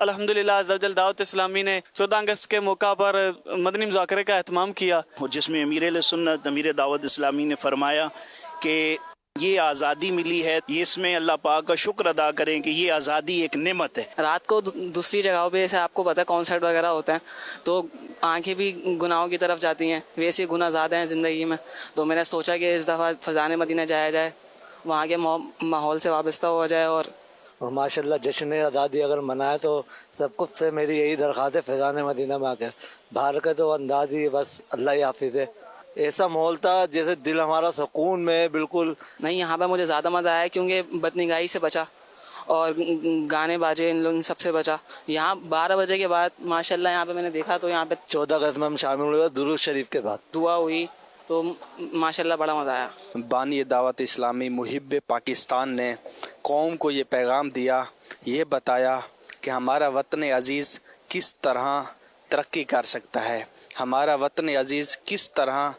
الحمدللہ عزوجل دعوت اسلامی نے 14 اگست کے موقع پر مدنی مذاکرے کا اہتمام کیا، جس میں امیر اہل سنت امیر دعوت اسلامی نے فرمایا کہ یہ آزادی ملی ہے، یہ اس میں اللہ پاک کا شکر ادا کریں کہ یہ آزادی ایک نعمت ہے۔ رات کو دوسری جگہوں پہ جیسے آپ کو پتہ ہے کانسرٹ وغیرہ ہوتے ہیں تو آنکھیں بھی گناہوں کی طرف جاتی ہیں، ویسے گناہ زیادہ ہیں زندگی میں، تو میں نے سوچا کہ اس دفعہ فضان مدینہ جایا جائے، وہاں کے ماحول سے وابستہ ہو جائے۔ اور ماشاءاللہ جشن آزادی اگر منائے تو سب کچھ سے میری یہی درخواست ہے فیضان مدینہ میں آ کے، باہر کا تو انداز ہی بس اللہ ہی حافظ ہے، ایسا ماحول تھا جیسے دل ہمارا سکون میں بالکل نہیں، یہاں پہ مجھے زیادہ مزہ آیا کیونکہ بدنگاہی سے بچا اور گانے باجے ان سب سے بچا۔ یہاں 12 بجے کے بعد ماشاءاللہ یہاں پہ میں نے دیکھا تو یہاں پہ 14 اگست میں ہم شامل ہوئے درود شریف کے بعد، دعا ہوئی تو ماشاءاللہ بڑا مزہ آیا۔ بانی دعوت اسلامی محب پاکستان نے قوم کو یہ پیغام دیا، یہ بتایا کہ ہمارا وطن عزیز کس طرح ترقی کر سکتا ہے، ہمارا وطن عزیز کس طرح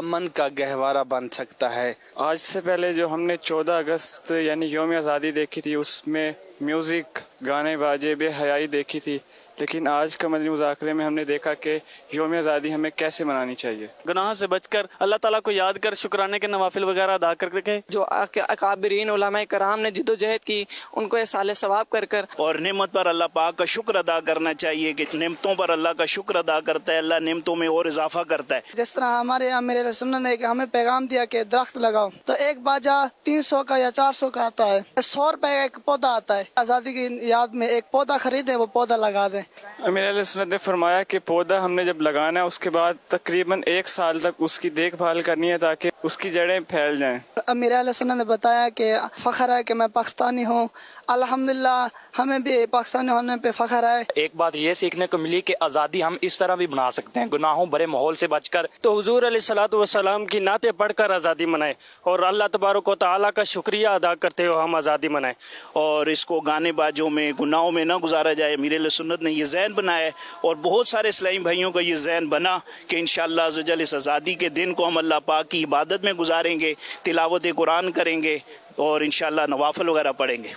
امن کا گہوارہ بن سکتا ہے۔ آج سے پہلے جو ہم نے 14 اگست یعنی یوم آزادی دیکھی تھی، اس میں میوزک، گانے باجے، بے حیائی دیکھی تھی، لیکن آج کا مدنی مذاکرے میں ہم نے دیکھا کہ یوم آزادی ہمیں کیسے منانی چاہیے، گناہوں سے بچ کر اللہ تعالیٰ کو یاد کر شکرانے کے نوافل وغیرہ ادا کر کے، جو اکابرین علماء کرام نے جد و جہد کی ان کو احسال ثواب کر کر، اور نعمت پر اللہ پاک کا شکر ادا کرنا چاہیے کہ نعمتوں پر اللہ کا شکر ادا کرتا ہے، اللہ نعمتوں میں اور اضافہ کرتا ہے۔ جس طرح ہمارے یہاں میرے سنت نے کہ ہمیں پیغام دیا کہ درخت لگاؤ، تو ایک باجا 300 کا یا 400 کا آتا ہے، 100 روپے کا ایک پودا آتا ہے، آزادی کی یاد میں ایک پودا خریدیں، وہ پودا لگا دیں۔ امیر اہل سنت نے فرمایا کہ پودا ہم نے جب لگانا ہے اس کے بعد تقریباً 1 سال تک اس کی دیکھ بھال کرنی ہے تاکہ اس کی جڑیں پھیل جائیں۔ امیر اہل سنت نے بتایا کہ فخر ہے کہ میں پاکستانی ہوں، الحمدللہ ہمیں بھی پاکستانی ہونے پہ فخر ہے۔ ایک بات یہ سیکھنے کو ملی کہ آزادی ہم اس طرح بھی بنا سکتے ہیں، گناہوں برے ماحول سے بچ کر۔ تو حضور علیہ الصلوۃ والسلام کی نعتیں پڑھ کر آزادی منائیں اور اللہ تبارک و تعالیٰ کا شکریہ ادا کرتے ہوئے ہم آزادی منائیں، اور اس کو گانے باجوں میں، گناہوں میں نہ گزارا جائے۔ امیر اہل سنت نے یہ ذہن بنایا ہے اور بہت سارے اسلامی بھائیوں کا یہ ذہن بنا کہ انشاءاللہ عزوجل اس آزادی کے دن کو ہم اللہ پاک کی عبادت میں گزاریں گے، تلاوت قرآن کریں گے اور انشاءاللہ نوافل وغیرہ پڑھیں گے۔